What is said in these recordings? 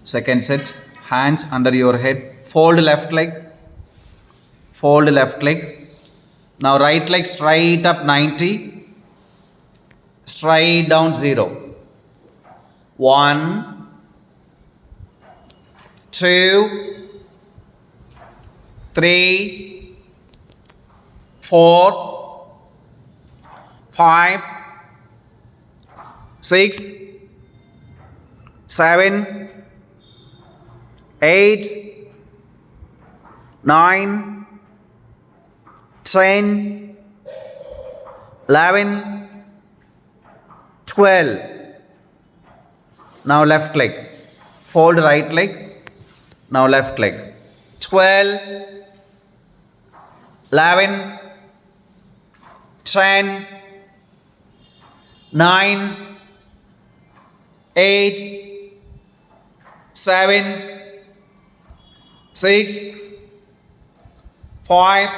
Second set, hands under your head. Fold left leg. Fold left leg. Now right leg straight up 90. Straight down 0. 1, 2, 3, 4, 5, 6, 7, 8, 9, 10, 11, 12. Now left leg. Fold right leg. Now left leg. 12, 11, 10, 9, 8, 7, 6, 5,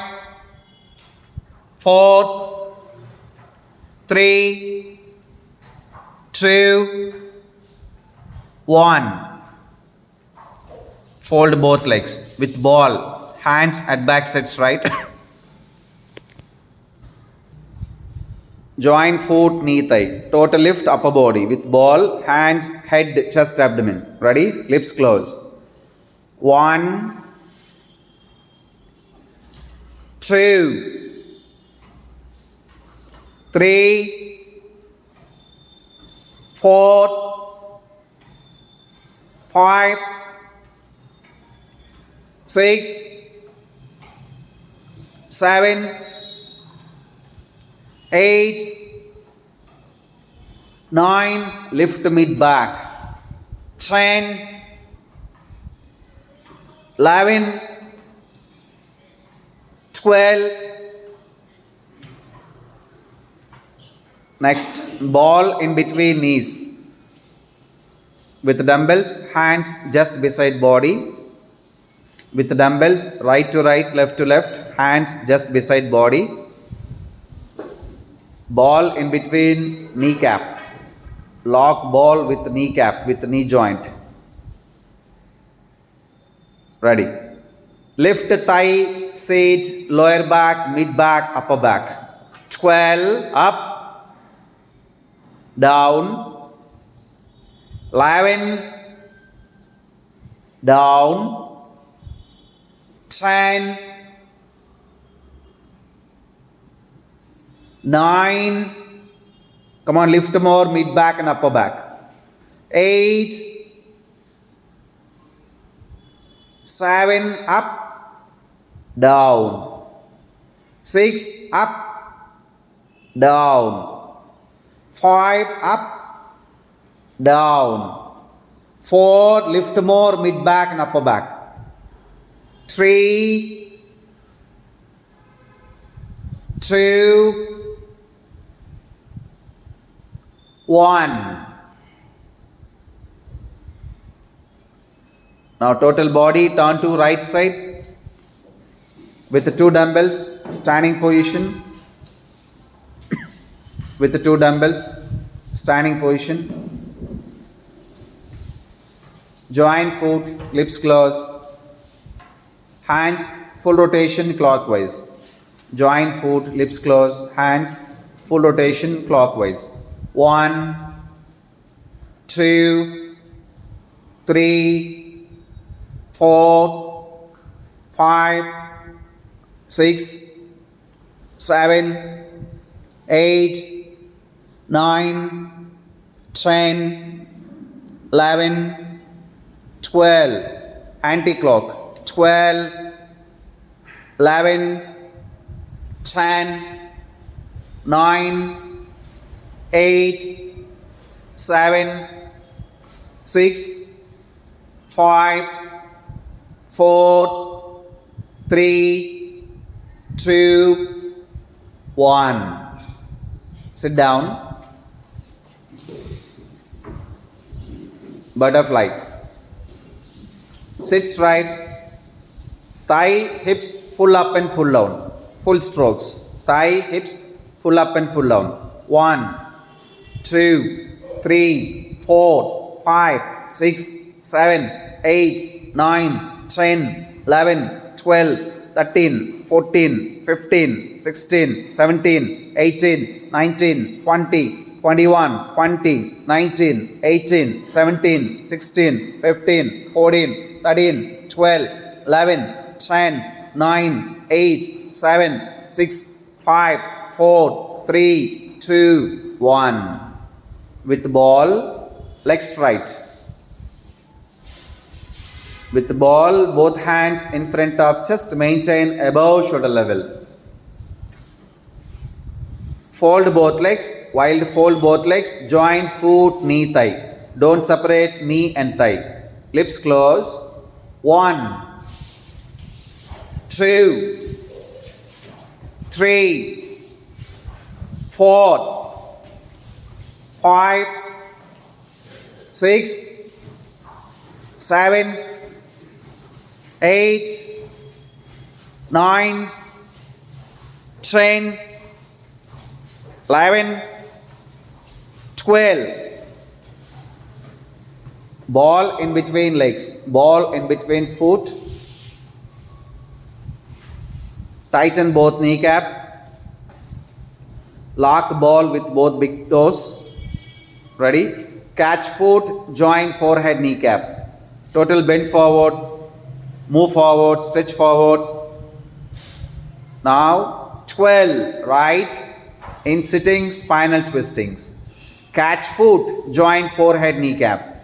4, 3, 2, 1. Fold both legs with ball. Hands at back sets right. Join foot, knee, thigh. Total lift upper body with ball. Hands, head, chest, abdomen. Ready? Lips close. 1, 2, 3, 4, 5, 6, 7, 8, 9, lift mid back. 10, 11, 12. Next, ball in between knees. With dumbbells, hands just beside body. With dumbbells, right to right, left to left, hands just beside body. Ball in between kneecap. Lock ball with kneecap, with knee joint. Ready. Lift thigh, sit, lower back, mid back, upper back. 12, up, down. 11, down. 10, 9, come on, lift more, mid back and upper back. 8, 7, up, down. 6, up, down. 5, up, down. 4, lift more, mid back and upper back. 3, 2, 1. Now total body turn to right side with the 2 dumbbells, standing position. With the 2 dumbbells, standing position. Join foot, lips close. Hands full rotation clockwise. Join foot, lips close. Hands full rotation clockwise. 1, 2, 3, 4, 5, 6, 7, 8, 9, 10, 11, 12. Anti-clock. 12, 11, 10, 9, 8, 7, 6, 5, 4, 3, 2, 1. Sit down. Butterfly. Sit straight. Thigh, hips full up and full down. Full strokes. Thigh, hips full up and full down. 1, 2, 3, 4, 5, 6, 7, 8, 9, 10, 11, 12, 13, 14, 15, 16, 17, 18, 19, 20, 21, 20, 19, 18, 17, 16, 15, 14, 13, 12, 11, 10, 9, 8, 7, 6, 5, 4, 3, 2, 1. With ball, legs straight. With ball, both hands in front of chest, maintain above shoulder level. Fold both legs. While fold both legs, join foot, knee, thigh. Don't separate knee and thigh. Lips close. 1, 2, 3, 4, 5, 6, 7, 8, 9, 10, 11, 12. Ball in between legs, ball in between foot. Tighten both kneecap. Lock ball with both big toes. Ready? Catch foot, join forehead, kneecap. Total bend forward, move forward, stretch forward. Now 12, right? In sitting, spinal twistings. Catch foot, join forehead, kneecap.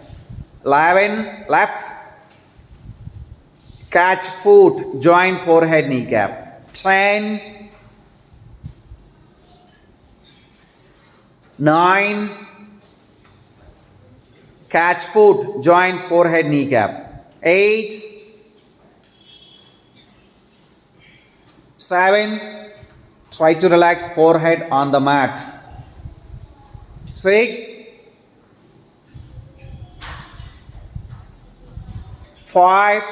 11, left. Catch foot, join forehead, kneecap. 10, 9, catch foot, join forehead, kneecap. 8, 7, try to relax forehead on the mat. 6, 5,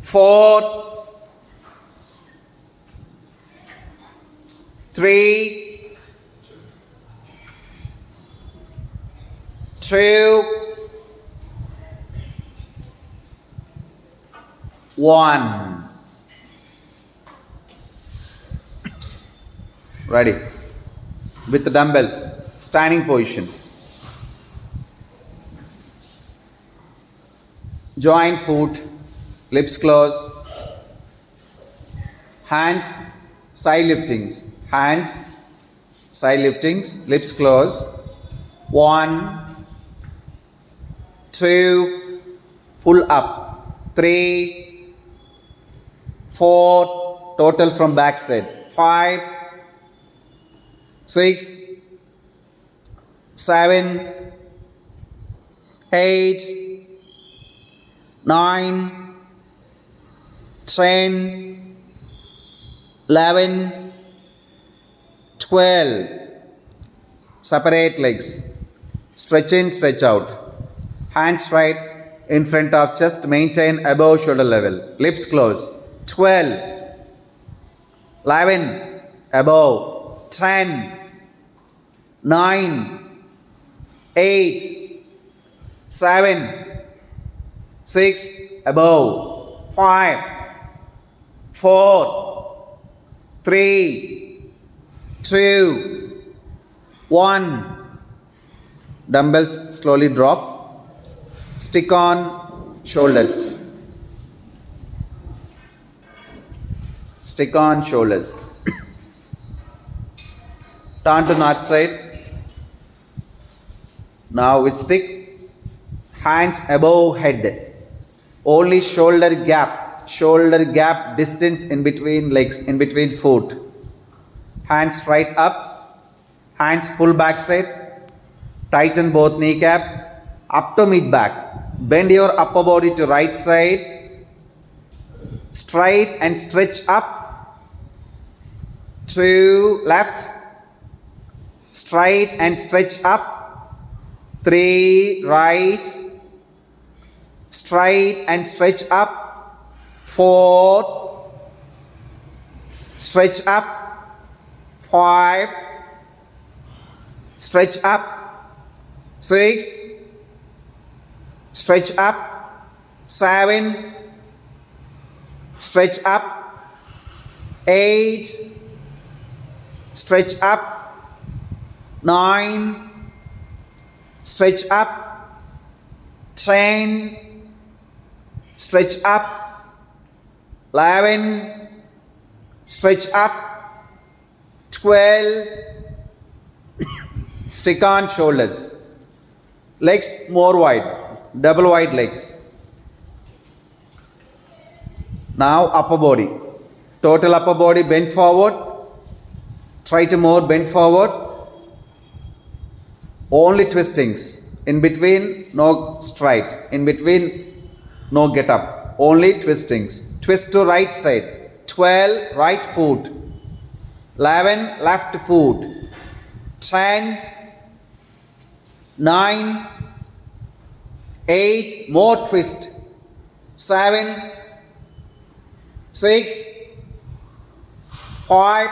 4, 3, 2, 1. Ready. With the dumbbells, standing position. Join foot, lips close. Hands, side liftings. Hands, side liftings, lips close. 1, 2, full up. 3, 4, total from back side. 5, 6, 7, 8, 9, 10, 11, 12. Separate legs. Stretch in, stretch out. Hands straight in front of chest, maintain above shoulder level. Lips close. 12, 11, above. 10, 9, 8, 7, 6, above. 5, 4, 3, 2, 1. Dumbbells slowly drop. Stick on shoulders. Stick on shoulders. Turn to north side. Now with stick, hands above head. Only shoulder gap distance in between legs, in between foot. Hands straight up. Hands pull back side. Tighten both kneecap. Up to mid back. Bend your upper body to right side. Straight and stretch up. To left. Straight and stretch up. 3, right. Straight and stretch up. 4, stretch up. 5, stretch up. 6, stretch up, 7, stretch up, 8, stretch up, 9, stretch up, 10, stretch up, 11, stretch up, 12, stick on shoulders, legs more wide, double wide legs. Now upper body, total upper body bend forward, try to more bend forward, only twistings, in between no straight, in between no get up, only twistings. Twist to right side, 12 right foot, 11 left foot, 10, 9, 8, more twist, 7, 6, 5,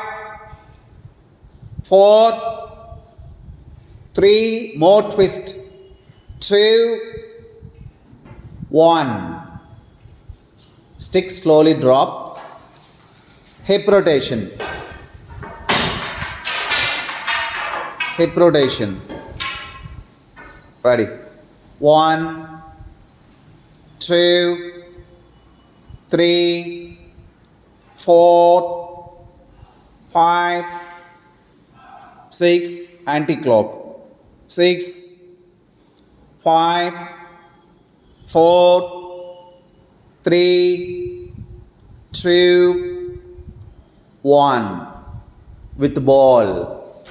4, 3, more twist, 2, 1. Stick slowly drop. Hip rotation. Hip rotation. Ready. 1, 2, 3, 4, 5, 6, anti-clock. 6, 5, 4, 3, 2, 1. With ball.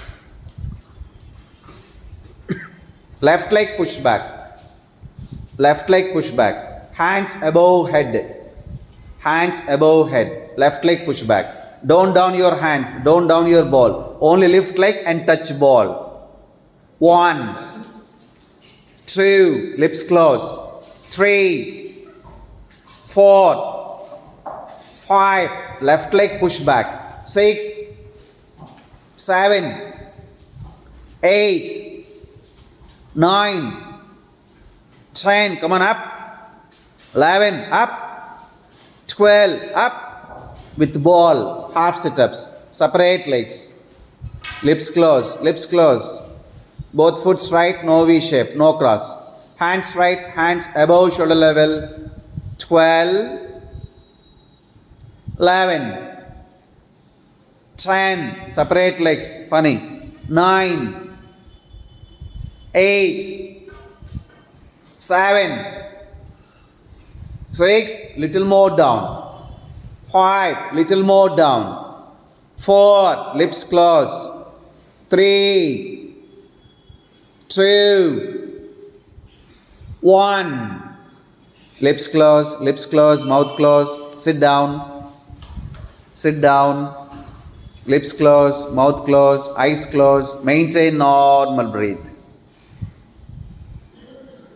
Left leg push back. Left leg push back. Hands above head. Hands above head. Left leg push back. Don't down your hands. Don't down your ball. Only lift leg and touch ball. 1, 2, lips close. 3, 4, 5. Left leg push back. 6, 7, 8, 9, 10, come on up, 11, up, 12, up, with ball, half sit-ups, separate legs, lips close, both foot straight, no V shape, no cross, hands right, hands above shoulder level, 12, 11, 10, separate legs, funny, 9, 8, 7, 6, little more down, 5, little more down, 4, lips close, 3, 2, 1, lips close, mouth close, sit down, lips close, mouth close, eyes closed, maintain normal breathe.